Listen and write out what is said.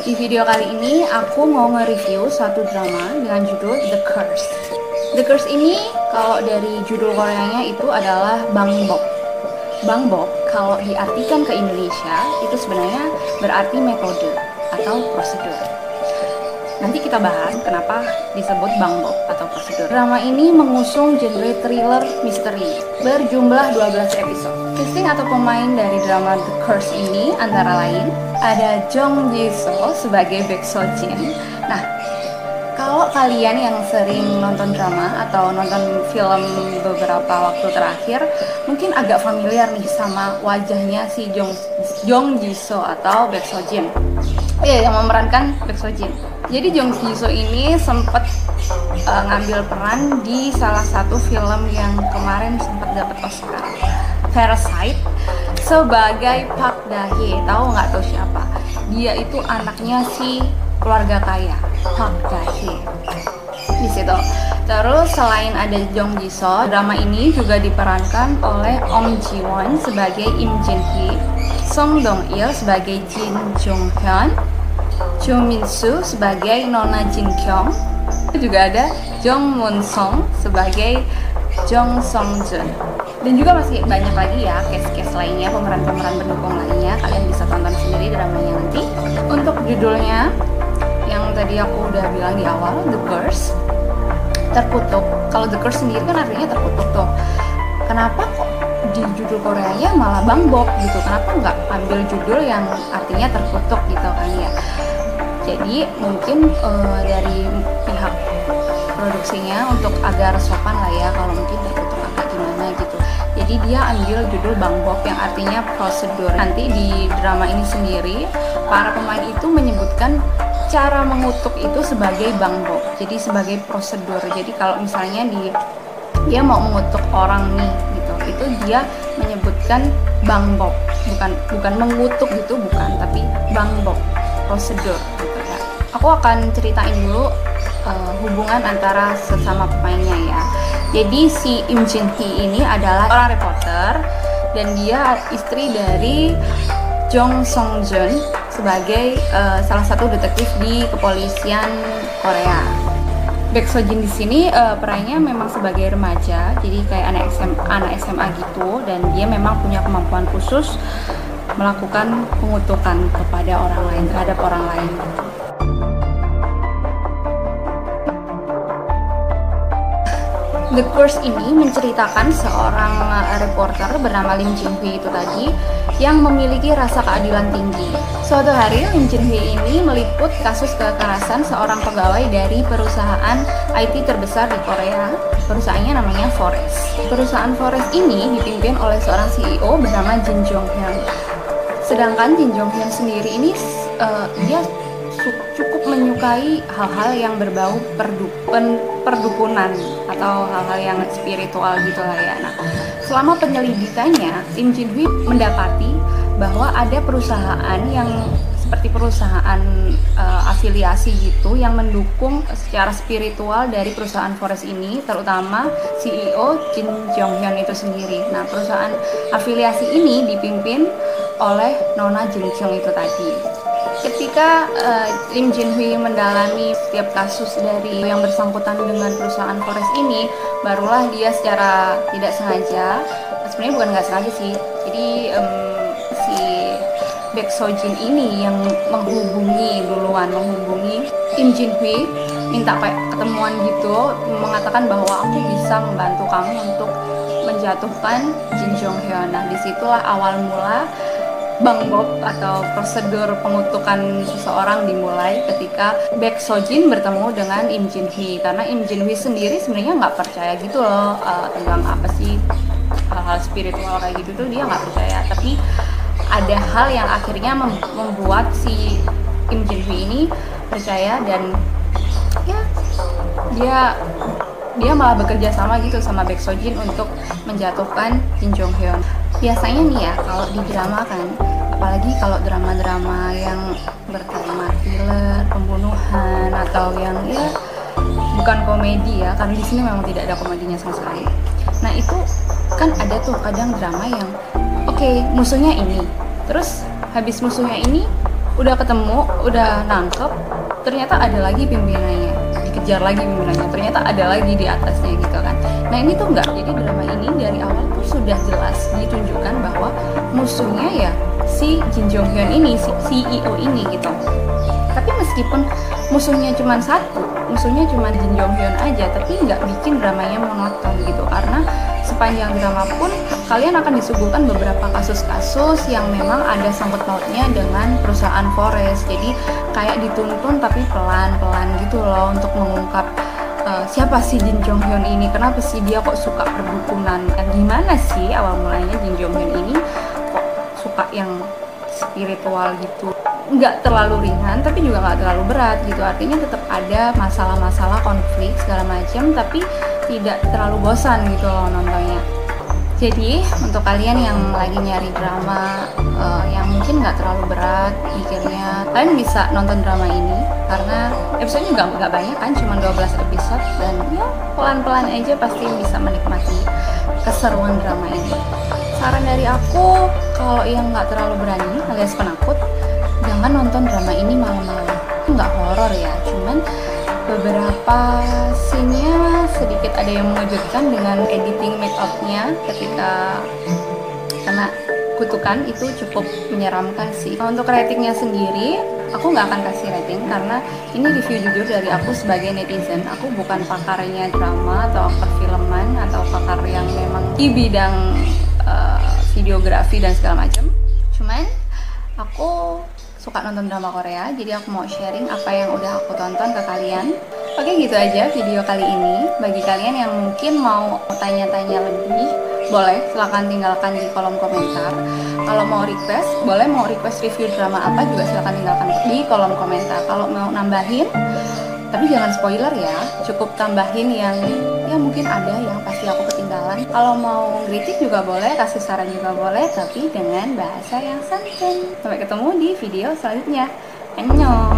Di video kali ini aku mau nge-review satu drama dengan judul The Curse. The Curse ini kalau dari judul Koreanya itu adalah Bangbok. Bangbok kalau diartikan ke Indonesia itu sebenarnya berarti metode atau prosedur. Nanti kita bahas kenapa disebut Bangbok atau prosedur. Drama ini mengusung genre thriller misteri berjumlah 12 episode. Casting atau pemain dari drama The Curse ini antara lain ada Jong Ji-soo sebagai Baek So-jin. Nah, kalau kalian yang sering nonton drama atau nonton film beberapa waktu terakhir, mungkin agak familiar nih sama wajahnya si Jong Ji-soo atau Baek So-jin. Yang memerankan Baek So-jin. Jadi Jong Ji-soo ini sempat ngambil peran di salah satu film yang kemarin sempat dapat Oscar, Parasite, sebagai Park Da-hye. Tahu nggak tuh siapa? Dia itu anaknya si keluarga kaya, Park Da-hye. Di situ. Terus selain ada Jong Ji-soo, drama ini juga diperankan oleh Om Ji-won sebagai Im Jin-hee, Song Dong-il sebagai Jin Jong-hyun, Cho Min-soo sebagai Nona Jin Kyung, juga ada Jong Mun-song sebagai Jong Song-jun. Dan juga masih banyak lagi ya cast-cast lainnya, pemeran-pemeran pendukung lainnya. Kalian bisa tonton sendiri dramanya nanti. Untuk judulnya yang tadi aku udah bilang di awal, The Curse, terkutuk. Kalau The Curse sendiri kan artinya terkutuk tuh. Kenapa kok di judul Koreanya malah Bangbok gitu? Kenapa nggak ambil judul yang artinya terkutuk gitu kan ya? Jadi mungkin dari pihak produksinya untuk agar sopan lah ya, kalau mungkin terkutuk agak gimana gitu. Jadi dia ambil judul Bangbok yang artinya prosedur. Nanti di drama ini sendiri para pemain itu menyebutkan cara mengutuk itu sebagai Bangbok. Jadi sebagai prosedur. Jadi kalau misalnya dia mau mengutuk orang nih gitu, itu dia menyebutkan Bangbok, bukan mengutuk gitu, bukan, tapi Bangbok, prosedur gitu ya. Aku akan ceritain dulu hubungan antara sesama pemainnya ya. Jadi si Im Jin-hee ini adalah orang reporter dan dia istri dari Jong Song-jun sebagai salah satu detektif di kepolisian Korea. Baek So-jin di sini perannya memang sebagai remaja, jadi kayak anak SMA gitu, dan dia memang punya kemampuan khusus melakukan pengutukan kepada orang lain, terhadap orang lain. The Curse ini menceritakan seorang reporter bernama Lim Jin-hee itu tadi yang memiliki rasa keadilan tinggi. Suatu hari Lim Jin-hee ini meliput kasus kekerasan seorang pegawai dari perusahaan IT terbesar di Korea. Perusahaannya namanya Forest. Perusahaan Forest ini dipimpin oleh seorang CEO bernama Jin Jong-hyun. Sedangkan Jin Jong-hyun sendiri ini dia cukup menyukai hal-hal yang berbau perdukunan atau hal-hal yang spiritual gitu lah ya. Nah, selama penyelidikannya, Im Jin-hee mendapati bahwa ada perusahaan yang seperti perusahaan afiliasi gitu yang mendukung secara spiritual dari perusahaan Forest ini, terutama CEO Jin Jong-hyun itu sendiri. Nah, perusahaan afiliasi ini dipimpin oleh Nona Jin Kyung itu tadi. Ketika Lim Jin-hee mendalami setiap kasus dari yang bersangkutan dengan perusahaan Forest ini, barulah dia secara tidak sengaja, sebenarnya bukan nggak sengaja sih, jadi si Baek So-jin ini yang menghubungi Im Jin-hee, minta ketemuan gitu, mengatakan bahwa aku bisa membantu kamu untuk menjatuhkan Jin Jong-hyun. Nah, disitulah awal mula Bangbok atau prosedur pengutukan seseorang dimulai ketika Baek So-jin bertemu dengan Im Jin-hee, karena Im Jin-hee sendiri sebenarnya nggak percaya gitu loh tentang apa sih hal-hal spiritual kayak gitu tuh, dia nggak percaya. Tapi ada hal yang akhirnya membuat si Im Jin-hee ini percaya, dan ya dia malah bekerja sama gitu sama Baek So-jin untuk menjatuhkan Jin Jong-hyun. Biasanya nih ya kalau di drama kan, apalagi kalau drama-drama yang bertema thriller, pembunuhan, atau yang ya bukan komedi ya, karena di sini memang tidak ada komedinya sama sekali. Nah itu kan ada tuh kadang drama yang oke, musuhnya ini, terus habis musuhnya ini udah ketemu, udah nangkep, ternyata ada lagi pimpinannya, dikejar lagi pimpinannya, ternyata ada lagi di atasnya gitu kan. Nah ini tuh enggak, jadi drama ini dari awal tuh sudah jelas ditunjukkan bahwa musuhnya ya si Jin Jong Hyun ini, si CEO ini gitu. Tapi meskipun musuhnya cuma satu, musuhnya cuma Jin Jong Hyun aja, tapi nggak bikin dramanya monoton gitu, karena sepanjang drama pun kalian akan disuguhkan beberapa kasus-kasus yang memang ada sangkut pautnya dengan perusahaan Forest. Jadi kayak dituntun tapi pelan-pelan gitu loh untuk mengungkap siapa sih Jin Jong Hyun ini, kenapa sih dia kok suka perdukunan, gimana sih awal mulanya Jin Jong Hyun ini kok suka yang spiritual gitu. Nggak terlalu ringan tapi juga nggak terlalu berat gitu, artinya tetap ada masalah-masalah, konflik segala macam, tapi tidak terlalu bosan gitu loh nontonnya. Jadi untuk kalian yang lagi nyari drama yang mungkin nggak terlalu berat mikirnya, kalian bisa nonton drama ini karena episodenya nggak banyak kan, cuma 12 episode, dan ya pelan-pelan aja pasti bisa menikmati keseruan drama ini. Saran dari aku, kalau yang nggak terlalu berani alias penakut, jangan nonton drama ini malam-malam. Nggak horor ya, cuman beberapa scene-nya sedikit ada yang mengejutkan dengan editing make up-nya ketika kena kutukan, itu cukup menyeramkan sih. Untuk ratingnya sendiri, aku nggak akan kasih rating karena ini review jujur dari aku sebagai netizen. Aku bukan pakarnya drama atau perfilman atau pakar yang memang di bidang videografi dan segala macam. Cuman aku suka nonton drama Korea, jadi aku mau sharing apa yang udah aku tonton ke kalian. Oke, gitu aja video kali ini. Bagi kalian yang mungkin mau tanya-tanya lebih, boleh silahkan tinggalkan di kolom komentar. Kalau mau request, boleh mau request review drama apa juga silahkan tinggalkan di kolom komentar. Kalau mau nambahin, tapi jangan spoiler ya, cukup tambahin yang ya mungkin ada yang pasti aku ketinggalan. Kalau mau kritik juga boleh, kasih saran juga boleh, tapi dengan bahasa yang santai. Sampai ketemu di video selanjutnya. Annyeong.